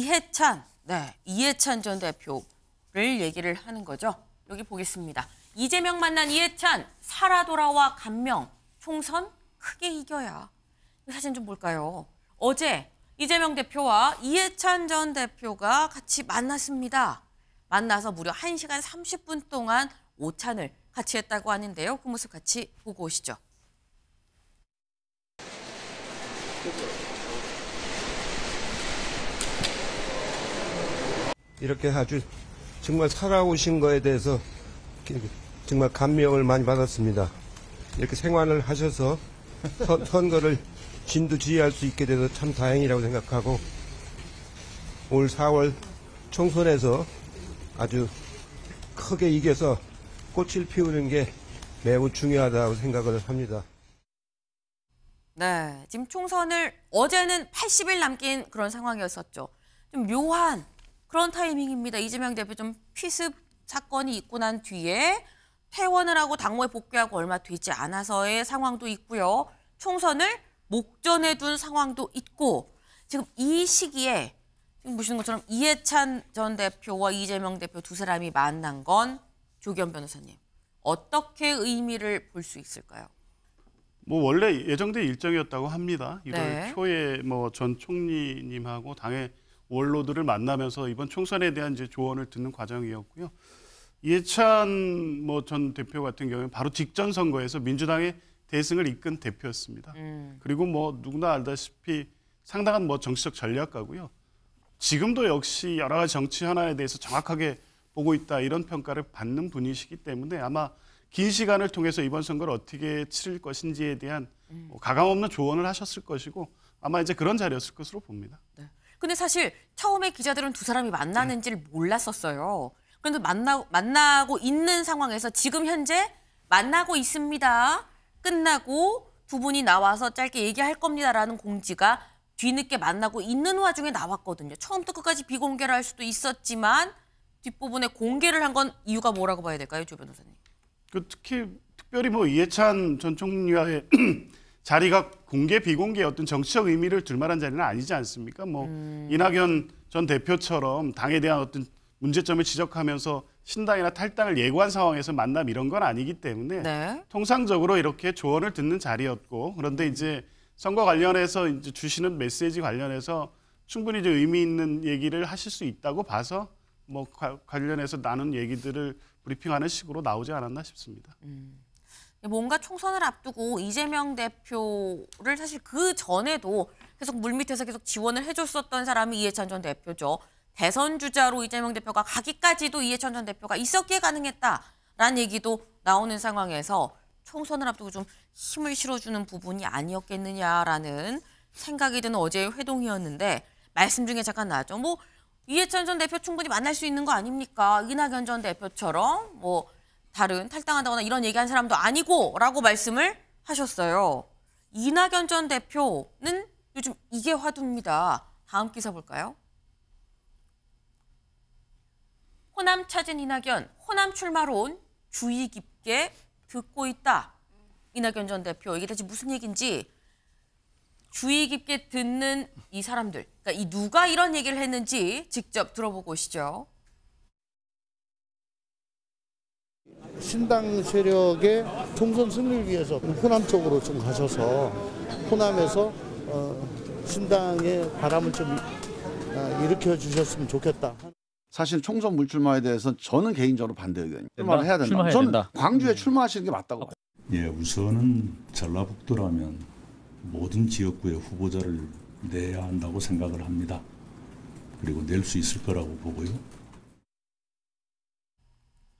이해찬, 이해찬 전 대표를 얘기를 하는 거죠. 여기 보겠습니다. 이재명 만난 이해찬, 살아 돌아와 감명, 총선 크게 이겨야. 사진 좀 볼까요? 어제 이재명 대표와 이해찬 전 대표가 같이 만났습니다. 만나서 무려 1시간 30분 동안 오찬을 같이 했다고 하는데요. 그 모습 같이 보고 오시죠. 이렇게 아주 정말 살아오신 거에 대해서 정말 감명을 많이 받았습니다. 이렇게 생활을 하셔서 선거를 진두지휘할 수 있게 돼서 참 다행이라고 생각하고 올 4월 총선에서 아주 크게 이겨서 꽃을 피우는 게 매우 중요하다고 생각을 합니다. 네, 지금 총선을 어제는 80일 남긴 그런 상황이었었죠. 좀 묘한 그런 타이밍입니다. 이재명 대표 좀 피습 사건이 있고 난 뒤에 퇴원을 하고 당무에 복귀하고 얼마 되지 않아서의 상황도 있고요. 총선을 목전에 둔 상황도 있고 지금 이 시기에 지금 보시는 것처럼 이해찬 전 대표와 이재명 대표 두 사람이 만난 건 조기현 변호사님 어떻게 의미를 볼 수 있을까요? 뭐 원래 예정된 일정이었다고 합니다. 1월 네. 초에 뭐 전 총리님하고 당의 원로들을 만나면서 이번 총선에 대한 이제 조언을 듣는 과정이었고요. 이해찬 뭐 전 대표 같은 경우는 바로 직전 선거에서 민주당의 대승을 이끈 대표였습니다. 그리고 뭐 누구나 알다시피 상당한 뭐 정치적 전략가고요. 지금도 역시 여러 가지 정치 현안에 대해서 정확하게 보고 있다 이런 평가를 받는 분이시기 때문에 아마 긴 시간을 통해서 이번 선거를 어떻게 치를 것인지에 대한 가감없는 조언을 하셨을 것이고 아마 이제 그런 자리였을 것으로 봅니다. 네. 근데 사실 처음에 기자들은 두 사람이 만나는지를 몰랐었어요. 그런데 만나고 있는 상황에서 지금 현재 만나고 있습니다. 끝나고 두 분이 나와서 짧게 얘기할 겁니다라는 공지가 뒤늦게 만나고 있는 와중에 나왔거든요. 처음부터 끝까지 비공개를 할 수도 있었지만 뒷부분에 공개를 한 건 이유가 뭐라고 봐야 될까요, 조 변호사님? 특별히 뭐 이해찬 전 총리와의 자리가 공개 비공개 어떤 정치적 의미를 둘 만한 자리는 아니지 않습니까? 뭐 이낙연 전 대표처럼 당에 대한 어떤 문제점을 지적하면서 신당이나 탈당을 예고한 상황에서 만남 이런 건 아니기 때문에 네. 통상적으로 이렇게 조언을 듣는 자리였고 그런데 이제 선거 관련해서 이제 주시는 메시지 관련해서 충분히 이제 의미 있는 얘기를 하실 수 있다고 봐서 뭐 관련해서 나눈 얘기들을 브리핑하는 식으로 나오지 않았나 싶습니다. 뭔가 총선을 앞두고 이재명 대표를 사실 그 전에도 계속 물밑에서 계속 지원을 해줬었던 사람이 이해찬 전 대표죠. 대선 주자로 이재명 대표가 가기까지도 이해찬 전 대표가 있었기에 가능했다라는 얘기도 나오는 상황에서 총선을 앞두고 좀 힘을 실어주는 부분이 아니었겠느냐라는 생각이 드는 어제의 회동이었는데 말씀 중에 잠깐 나왔죠. 뭐 이해찬 전 대표 충분히 만날 수 있는 거 아닙니까? 이낙연 전 대표처럼 뭐 다른 탈당한다거나 이런 얘기한 사람도 아니고 라고 말씀을 하셨어요. 이낙연 전 대표는 요즘 이게 화두입니다. 다음 기사 볼까요? 호남 찾은 이낙연, 호남 출마론 주의 깊게 듣고 있다. 이낙연 전 대표, 이게 대체 무슨 얘기인지 주의 깊게 듣는 이 사람들, 그러니까 이 누가 이런 얘기를 했는지 직접 들어보고 오시죠. 신당 세력의 총선 승리를 위해서 호남 쪽으로 좀 가셔서 호남에서 신당의 바람을 좀 일으켜 주셨으면 좋겠다. 사실 총선 물출마에 대해서 저는 개인적으로 반대 의견입니다. 출마를 해야 된다. 출마해야 저는 된다. 광주에 출마하시는 게 맞다고 봐요. 예, 우선은 전라북도라면 모든 지역구에 후보자를 내야 한다고 생각을 합니다. 그리고 낼 수 있을 거라고 보고요.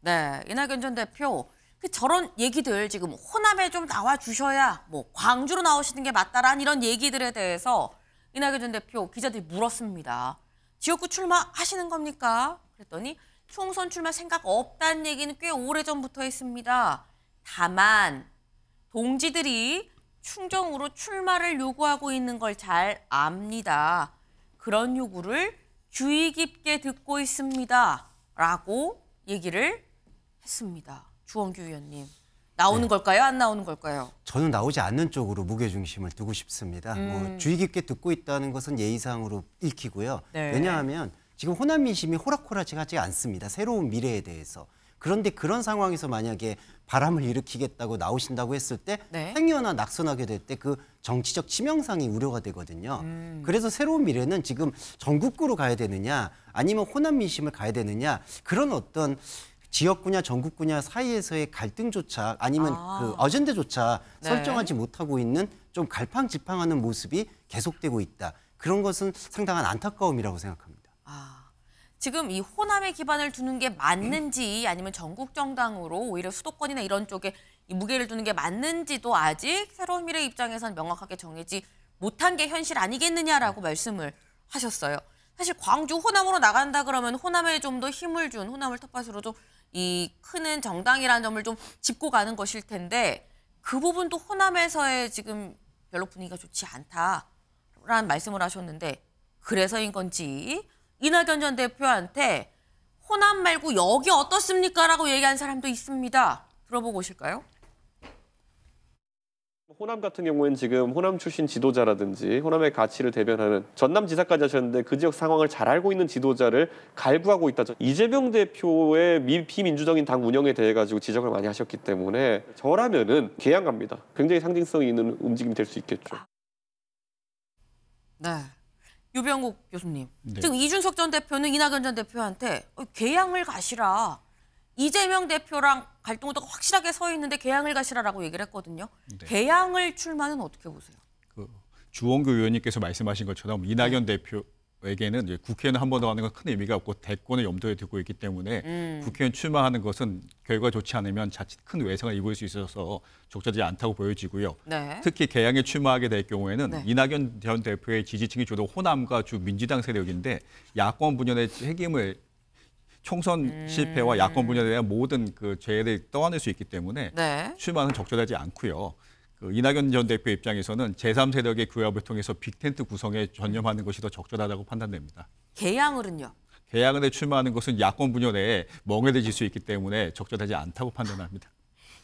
네, 이낙연 전 대표 저런 얘기들 지금 호남에 좀 나와 주셔야 뭐 광주로 나오시는 게 맞다라는 이런 얘기들에 대해서 이낙연 전 대표 기자들이 물었습니다. 지역구 출마하시는 겁니까? 그랬더니 총선 출마 생각 없다는 얘기는 꽤 오래전부터 했습니다. 다만 동지들이 충정으로 출마를 요구하고 있는 걸 잘 압니다. 그런 요구를 주의 깊게 듣고 있습니다. 라고 얘기를 했습니다. 주원규 의원님. 나오는 걸까요? 안 나오는 걸까요? 저는 나오지 않는 쪽으로 무게중심을 두고 싶습니다. 뭐 주의 깊게 듣고 있다는 것은 예의상으로 읽히고요. 네. 왜냐하면 지금 호남 민심이 호락호락하지 않습니다. 새로운 미래에 대해서. 그런데 그런 상황에서 만약에 바람을 일으키겠다고 나오신다고 했을 때 네. 행여나 낙선하게 될 때 그 정치적 치명상이 우려가 되거든요. 그래서 새로운 미래는 지금 전국구로 가야 되느냐 아니면 호남 민심을 가야 되느냐 그런 어떤 지역구냐 전국구냐 사이에서의 갈등조차 아니면 그 어젠다조차 네. 설정하지 못하고 있는 좀 갈팡질팡하는 모습이 계속되고 있다. 그런 것은 상당한 안타까움이라고 생각합니다. 지금 이 호남에 기반을 두는 게 맞는지 아니면 전국 정당으로 오히려 수도권이나 이런 쪽에 이 무게를 두는 게 맞는지도 아직 새로운 미래 입장에서는 명확하게 정해지 못한 게 현실 아니겠느냐라고 말씀을 하셨어요. 사실 광주 호남으로 나간다 그러면 호남에 좀 더 힘을 준 호남을 텃밭으로 좀 이 크는 정당이라는 점을 좀 짚고 가는 것일 텐데 그 부분도 호남에서의 지금 별로 분위기가 좋지 않다라는 말씀을 하셨는데 그래서인 건지 이낙연 전 대표한테 호남 말고 여기 어떻습니까? 라고 얘기한 사람도 있습니다. 들어보고 오실까요? 호남 같은 경우에는 지금 호남 출신 지도자라든지 호남의 가치를 대변하는 전남지사까지 하셨는데 그 지역 상황을 잘 알고 있는 지도자를 갈구하고 있다. 이재명 대표의 비민주적인 당 운영에 대해 가지고 지적을 많이 하셨기 때문에 저라면은 개양 갑니다. 굉장히 상징성이 있는 움직임이 될 수 있겠죠. 네. 유병욱 교수님. 네. 지금 이준석 전 대표는 이낙연 전 대표한테 개양을 가시라. 이재명 대표랑 갈등구도가 확실하게 서 있는데 개양을 가시라라고 얘기를 했거든요. 네. 개양을 출마는 어떻게 보세요? 주원교 의원님께서 말씀하신 것처럼 이낙연 대표에게는 이제 국회의원 한 번 더 하는 건 큰 의미가 없고 대권을 염두에 두고 있기 때문에 국회의원 출마하는 것은 결과 좋지 않으면 자칫 큰 외상을 입을 수 있어서 적절하지 않다고 보여지고요. 네. 특히 개양에 출마하게 될 경우에는 네. 이낙연 전 대표의 지지층이 주로 호남과 주 민주당 세력인데 야권 분열의 책임을 총선 실패와 야권 분열에 대한 모든 그 죄를 떠안을 수 있기 때문에 네. 출마는 적절하지 않고요. 그 이낙연 전 대표 입장에서는 제3세력의 규합을 통해서 빅텐트 구성에 전념하는 것이 더 적절하다고 판단됩니다. 개양을은요? 개양에 출마하는 것은 야권 분열에 멍해질 수 있기 때문에 적절하지 않다고 판단합니다.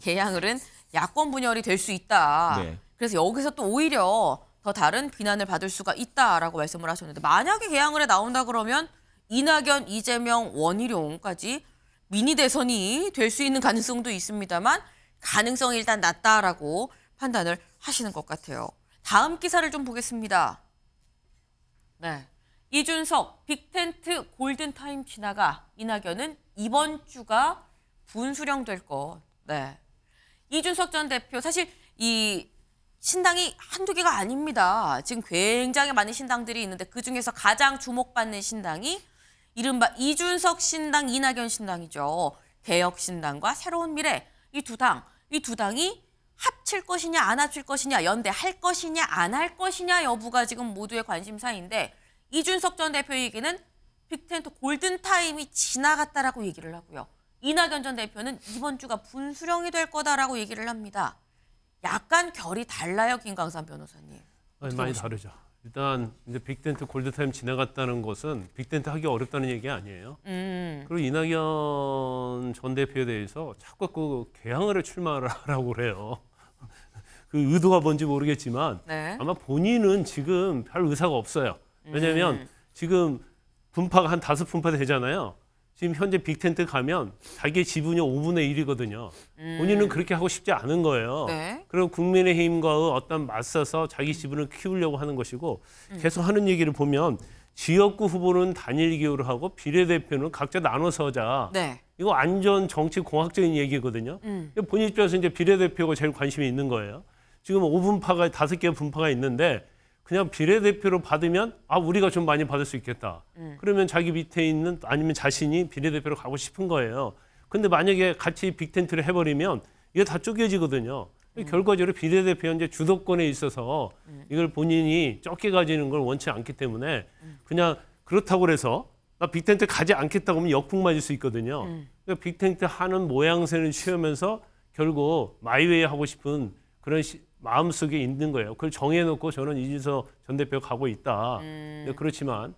개양을은 야권 분열이 될 수 있다. 네. 그래서 여기서 또 오히려 더 다른 비난을 받을 수가 있다라고 말씀을 하셨는데 만약에 개양을에 나온다 그러면 이낙연, 이재명, 원희룡까지 미니 대선이 될 수 있는 가능성도 있습니다만 가능성이 일단 낮다라고 판단을 하시는 것 같아요. 다음 기사를 좀 보겠습니다. 네, 이준석 빅텐트 골든타임 지나가 이낙연은 이번 주가 분수령될 것. 네, 이준석 전 대표 사실 이 신당이 한두 개가 아닙니다. 지금 굉장히 많은 신당들이 있는데 그중에서 가장 주목받는 신당이 이른바 이준석 신당, 이낙연 신당이죠. 개혁신당과 새로운 미래 이 두 당이 합칠 것이냐 안 합칠 것이냐 연대할 것이냐 안 할 것이냐 여부가 지금 모두의 관심사인데 이준석 전 대표 얘기는 빅텐트 골든타임이 지나갔다라고 얘기를 하고요. 이낙연 전 대표는 이번 주가 분수령이 될 거다라고 얘기를 합니다. 약간 결이 달라요, 김광삼 변호사님. 아니, 많이 다르죠. 일단 이제 빅텐트 골드타임 지나갔다는 것은 빅텐트 하기 어렵다는 얘기 아니에요. 그리고 이낙연 전 대표에 대해서 자꾸 그 개항을 출마를 하라고 그래요. 그 의도가 뭔지 모르겠지만 네. 아마 본인은 지금 별 의사가 없어요. 왜냐하면 지금 분파가 한 5분파 되잖아요. 지금 현재 빅텐트 가면 자기의 지분이 5분의 1이거든요. 본인은 그렇게 하고 싶지 않은 거예요. 네. 그리고 국민의힘과 어떤 맞서서 자기 지분을 키우려고 하는 것이고 계속 하는 얘기를 보면 지역구 후보는 단일 기호를 하고 비례대표는 각자 나눠서 하자. 네. 이거 완전 정치 공학적인 얘기거든요. 본인 입장에서 이제 비례대표가 제일 관심이 있는 거예요. 지금 5분파가 5개의 분파가 있는데 그냥 비례대표로 받으면 우리가 좀 많이 받을 수 있겠다. 그러면 자기 밑에 있는 아니면 자신이 비례대표로 가고 싶은 거예요. 근데 만약에 같이 빅텐트를 해버리면 이게 다 쪼개지거든요. 결과적으로 비례대표 현재 주도권에 있어서 이걸 본인이 적게 가지는 걸 원치 않기 때문에 그냥 그렇다고 해서 나 빅텐트 가지 않겠다고 하면 역풍 맞을 수 있거든요. 그러니까 빅텐트 하는 모양새는 취하면서 결국 마이웨이 하고 싶은 그런 마음속에 있는 거예요. 그걸 정해놓고 저는 이준석 전 대표가 가고 있다. 그렇지만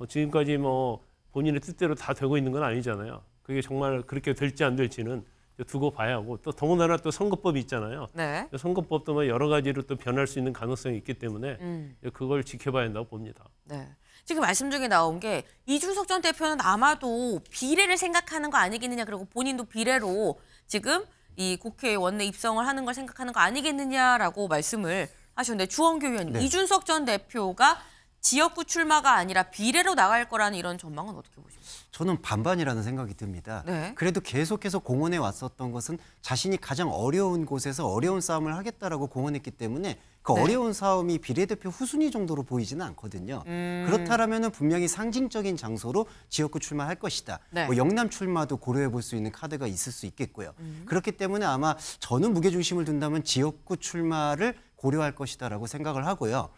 지금까지 뭐 본인의 뜻대로 다 되고 있는 건 아니잖아요. 그게 정말 그렇게 될지 안 될지는 두고 봐야 하고 또 더군다나 또 선거법이 있잖아요. 네. 선거법도 뭐 여러 가지로 또 변할 수 있는 가능성이 있기 때문에 그걸 지켜봐야 한다고 봅니다. 네. 지금 말씀 중에 나온 게 이준석 전 대표는 아마도 비례를 생각하는 거 아니겠느냐, 그리고 본인도 비례로 지금 이 국회에 원내 입성을 하는 걸 생각하는 거 아니겠느냐라고 말씀을 하셨는데, 주원교 의원님, 네. 이준석 전 대표가 지역구 출마가 아니라 비례로 나갈 거라는 이런 전망은 어떻게 보십니까? 저는 반반이라는 생각이 듭니다. 네. 그래도 계속해서 공언해 왔었던 것은 자신이 가장 어려운 곳에서 어려운 싸움을 하겠다라고 공언했기 때문에 그 네. 어려운 싸움이 비례대표 후순위 정도로 보이지는 않거든요. 그렇다라면 분명히 상징적인 장소로 지역구 출마할 것이다. 네. 뭐 영남 출마도 고려해 볼 수 있는 카드가 있을 수 있겠고요. 그렇기 때문에 아마 저는 무게중심을 둔다면 지역구 출마를 고려할 것이다라고 생각을 하고요.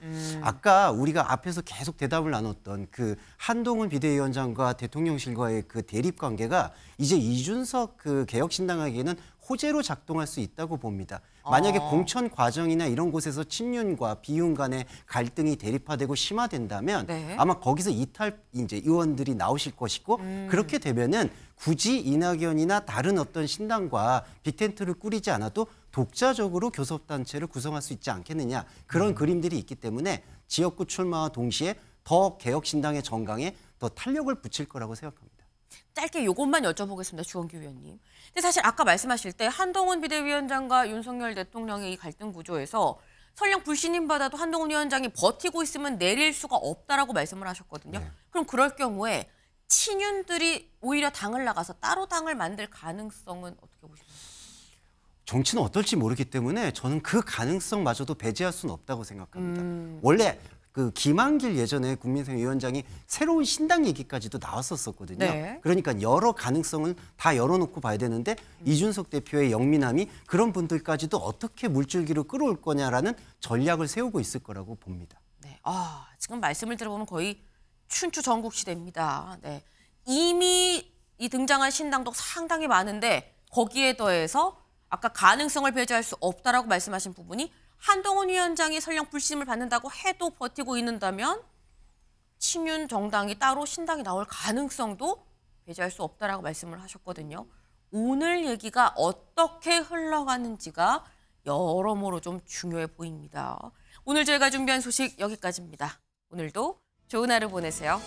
아까 우리가 앞에서 계속 대답을 나눴던 그 한동훈 비대위원장과 대통령실과의 그 대립 관계가 이제 이준석 그 개혁신당에게는 호재로 작동할 수 있다고 봅니다. 만약에 공천 과정이나 이런 곳에서 친윤과 비윤 간의 갈등이 대립화되고 심화된다면 네. 아마 거기서 이탈 이제 의원들이 나오실 것이고 그렇게 되면은 굳이 이낙연이나 다른 어떤 신당과 빅텐트를 꾸리지 않아도 독자적으로 교섭단체를 구성할 수 있지 않겠느냐, 그런 그림들이 있기 때문에 지역구 출마와 동시에 더 개혁신당의 정강에 더 탄력을 붙일 거라고 생각합니다. 짧게 이것만 여쭤보겠습니다, 주원규 의원님. 근데 사실 아까 말씀하실 때 한동훈 비대위원장과 윤석열 대통령의 이 갈등 구조에서 설령 불신임 받아도 한동훈 위원장이 버티고 있으면 내릴 수가 없다라고 말씀을 하셨거든요. 네. 그럼 그럴 경우에 친윤들이 오히려 당을 나가서 따로 당을 만들 가능성은 어떻게 보십니까? 정치는 어떨지 모르기 때문에 저는 그 가능성마저도 배제할 수는 없다고 생각합니다. 원래 그 김한길 예전에 국민의힘위원장이 새로운 신당 얘기까지도 나왔었거든요. 네. 그러니까 여러 가능성을 다 열어놓고 봐야 되는데 이준석 대표의 영민함이 그런 분들까지도 어떻게 물줄기로 끌어올 거냐라는 전략을 세우고 있을 거라고 봅니다. 네. 지금 말씀을 들어보면 거의 춘추 전국 시대입니다. 네. 이미 이 등장한 신당도 상당히 많은데 거기에 더해서 아까 가능성을 배제할 수 없다라고 말씀하신 부분이 한동훈 위원장이 설령 불신임을 받는다고 해도 버티고 있는다면 친윤 정당이 따로 신당이 나올 가능성도 배제할 수 없다라고 말씀을 하셨거든요. 오늘 얘기가 어떻게 흘러가는지가 여러모로 좀 중요해 보입니다. 오늘 저희가 준비한 소식 여기까지입니다. 오늘도 좋은 하루 보내세요.